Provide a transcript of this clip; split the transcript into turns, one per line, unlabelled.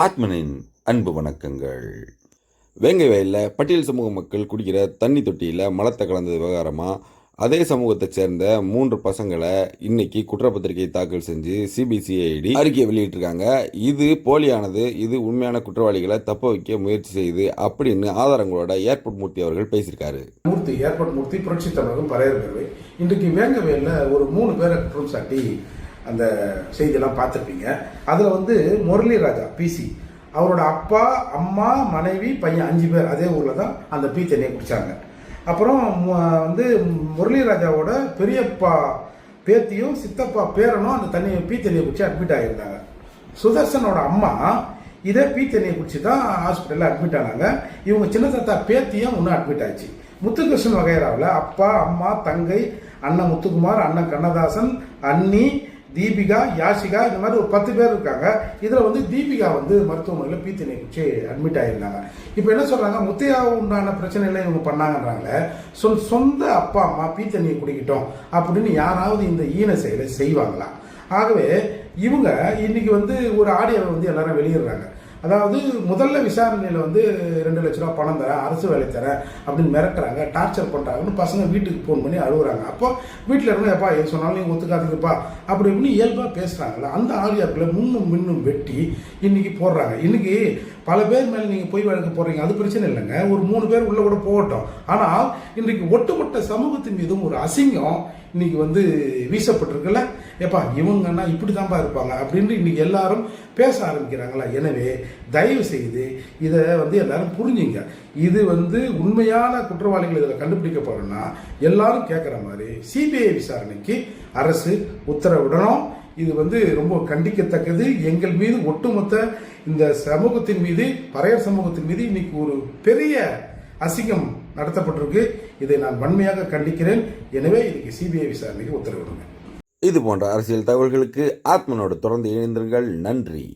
ஆத்மனின் அன்பு வணக்கங்கள். வேங்கை வயலில் பட்டியல் சமூக மக்கள் குடிக்கிற தண்ணி தொட்டியில் மலத்தை கலந்த விவகாரமாக அதே சமூகத்தை சேர்ந்த 3 பசங்களை இன்னைக்கு குற்றப்பத்திரிகை தாக்கல் செஞ்சு சிபிசிஐடி அறிக்கையை வெளியிட்டிருக்காங்க. இது போலியானது, இது உண்மையான குற்றவாளிகளை தப்ப வைக்க முயற்சி செய்யுது அப்படின்னு ஆதாரங்களோட ஏர்போர்ட் மூர்த்தி அவர்கள் பேசியிருக்காரு.
ஏர்போர்ட் மூர்த்தி புரட்சி தமிழகம் பறையர்கவை இன்றைக்கு வேங்கை வயலில் ஒரு 3 பேரை குற்றம் சாட்டி அந்த செய்தியெல்லாம் பார்த்துருப்பீங்க. அதில் முரளி ராஜா பிசி, அவரோட அப்பா, அம்மா, மனைவி, பையன் 5 பேர் அதே ஊரில் தான் அந்த பீ தண்ணியை குடித்தாங்க. அப்புறம் முரளி ராஜாவோட பெரியப்பா பேத்தியும் சித்தப்பா பேரனும் அந்த பீ தண்ணியை குடிச்சு அட்மிட் ஆகியிருந்தாங்க. சுதர்சனோட அம்மா இதே பீ தண்ணியை குடிச்சு தான் ஹாஸ்பிட்டலில் அட்மிட் ஆனாங்க. இவங்க சின்ன தாத்தா பேத்தியும் இன்னும் அட்மிட் ஆச்சு. முத்துகிருஷ்ணன் வகைராவில் அப்பா, அம்மா, தங்கை, அண்ணன் முத்துக்குமார், அண்ணன் கண்ணதாசன், அண்ணி, தீபிகா, யாஷிகா, இந்த மாதிரி ஒரு 10 பேர் இருக்காங்க. இதில் தீபிகா மருத்துவமனையில் பீ தண்ணியை குடிச்சு அட்மிட் ஆகியிருந்தாங்க. இப்போ என்ன சொல்கிறாங்க, முத்தையா உண்டான பிரச்சனைகளை இவங்க பண்ணாங்கன்றாங்க. சொந்த அப்பா அம்மா பீ தண்ணியை குடிக்கிட்டோம் அப்படின்னு யாராவது இந்த ஈன செயலை செய்வாங்களா? ஆகவே இவங்க இன்னைக்கு ஒரு ஆடியோவை எல்லாரும் வெளியிடுறாங்க. அதாவது முதல்ல விசாரணையில் 2 லட்ச ரூபா பணம் தரேன், அரசு வேலை தரேன் அப்படின்னு மிரட்டுறாங்க, டார்ச்சர் பண்ணுறாங்கன்னு பசங்க வீட்டுக்கு ஃபோன் பண்ணி அழுகுறாங்க. அப்போ வீட்டில் இருந்து எப்பா எது சொன்னாலும் நீங்கள் ஒத்துக்காதீங்கப்பா அப்படி இப்படின்னு இயல்பாக பேசுகிறாங்களா. அந்த ஆடியோக்களை முன்னும் வெட்டி இன்னைக்கு போடுறாங்க. இன்னைக்கு பல பேர் மேலே நீங்கள் பொய் வழக்கு போடுறீங்க, அது பிரச்சனை இல்லைங்க. ஒரு 3 பேர் உள்ள கூட போகட்டும். ஆனால் இன்றைக்கு ஒட்டுமொத்த சமூகத்தின் மீதும் ஒரு அசிங்கம் இன்னைக்கு வீசப்பட்டிருக்குல்ல. ஏப்பா இவங்கன்னா இப்படி தான்ப்பா இருப்பாங்க அப்படின்னு இன்னைக்கு எல்லாரும் பேச ஆரம்பிக்கிறாங்களா. எனவே தயவு செய்து இதை எல்லாரும் புரிஞ்சுங்க. இது உண்மையான குற்றவாளிகள் இதில் கண்டுபிடிக்கப்படணும்னா எல்லாரும் கேட்குற மாதிரி சிபிஐ விசாரணைக்கு அரசு உத்தரவிடணும். இது ரொம்ப கண்டிக்கத்தக்கது. எங்கள் மீது ஒட்டுமொத்த இந்த சமூகத்தின் மீது, பறையர் சமூகத்தின் மீது இன்னைக்கு ஒரு பெரிய அசிங்கம் நடத்தப்பட்டிருக்கு. இதை நான் வன்மையாக கண்டிக்கிறேன். எனவே இதுக்கு சிபிஐ விசாரணைக்கு உத்தரவிடுங்க.
இது போன்ற அரசியல் தகவல்களுக்கு ஆத்மனோடு தொடர்ந்து இணைந்திருங்கள். நன்றி.